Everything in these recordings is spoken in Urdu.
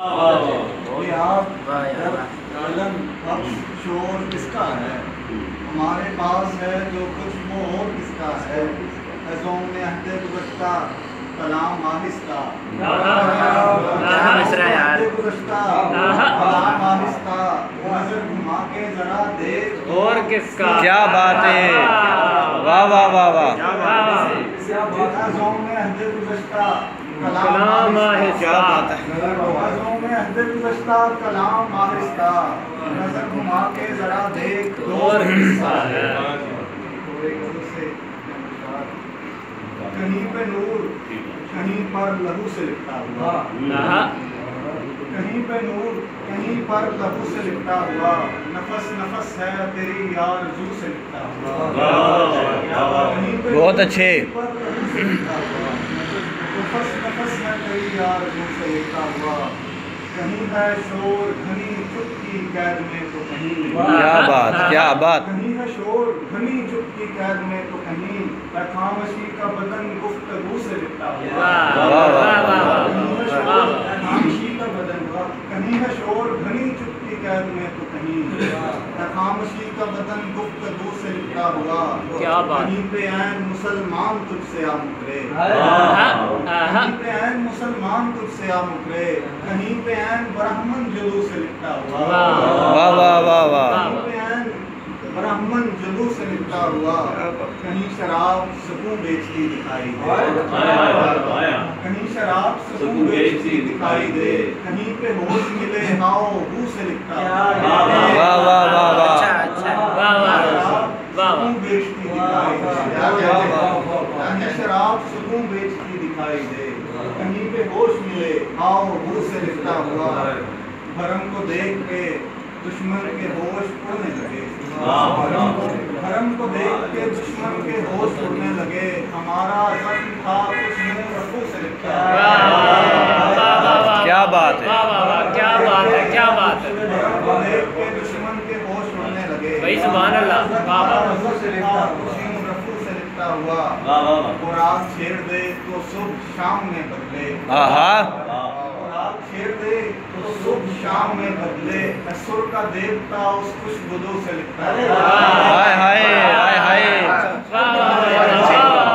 یہ آپ علم بخش شور کس کا ہے؟ ہمارے پاس ہے جو کچھ وہ اور کس کا ہے؟ خزوں میں عہد گزشتہ کلام آہستہ گزشتہ کلام آہستہ نظر گھما کے ذرا دیکھ اور کس کا؟ کیا بات ہے، واہ واہ واہ واہ، خزوں میں عہد گزشتہ کلام آہستہ، خزوں میں عہد گزشتہ کلام آہستہ نظر گھما کے ذرا دیکھ اور کس کا ہے؟ کہیں پہ نور کہیں پر لہو سے لکھتا ہوا، کہیں پہ نور کہیں پر لہو سے لکھتا ہوا، نفس نفس ہے تیری آرزو سے لکھتا ہوا، بہت اچھے، نفس نفس ہے تیری آرزو سے لکھتا ہوا، کہیں ہے شور گھنی چپ کی قید میں تو کہیں، کیا بات کیا بات، کہیں ہے شور گھنی چپ کی قید میں تو کہیں خاموشی کا بدن گفتگو سے لکھتا ہوا، کہیں ہے شور خاموشی کا بدن، کہیں ہے شور گھنی چپ کی قید میں تو کہیں خاموشی کا بدن گفتگو سے لکھتا ہوا، کہیں پہ عین مسلمان تجھ سے آ مکرے، کہیں پہ عین مسلمان تجھ سے آ مکرے، کہیں پہ عین برہمن جلوس سے لکھتا ہوا، واہ واہ واہ واہ، کہیں پہ عین برہمن جلوس سے لکھتا ہوا، کہیں شراب سکون بیچتی دکھائی دے، کہیں شراب سکون بیچتی دکھائی دے، کہیں پہ ہوش ملے ہاؤ ہو سے لکھتا ہوا، واہ واہ واہ واہ، سکون بیچتی دکھائی دے، کہیں شراب سکون بیچتی دکھائی دے، کہیں پہ ہوش ملے ہاؤ ہو سے لکھتا ہوا، حرم کو دیکھ کے دشمن کے ہوش اڑنے لگے، حرم کو دیکھ کے دشمن کے ہوش اڑنے لگے، ہمارا زخم تھا اس میں رفو سے لکھتا ہے، کیا بات ہے، کیا بات ہے، کیا بات ہے، حرم کو دیکھ کے دشمن کے ہوش اڑنے لگے، بھائی سبحان اللہ، رفو سے لکھتا ہوا، اور رات چھیڑ دے تو صبح شام میں بدلے، چھیڑ دے تو صبح شام میں بدلے، سر کا دیوتا اس خوشبو سے لکھتا ہے، ہائے ہائے ہائے ہائے،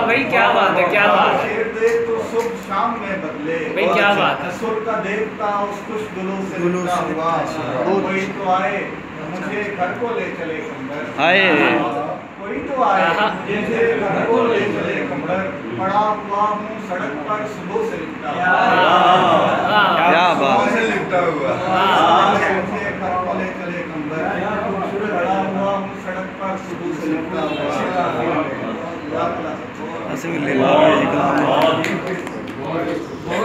بھائی کیا بات ہے، کیا بات ہے، چھیڑ دے تو صبح شام میں بدلے، بھائی کیا بات ہے، سر کا دیوتا اس خوشبو سے لکھتا ہوا، کوئی تو آئے مجھے گھر کو لے چلے کمبر، ہائے، کوئی تو آئے مجھے گھر کو لے چلے کمبر، پڑا ہوا ہوں سڑک پر صبح سے لکھتا ہوا، کیا بات سے لکھتا ہوا، مجھے گھر کو لے چلے کمبر، پڑا ہوا ہوں سڑک پر صبح سے لکھتا ہوا، ہے،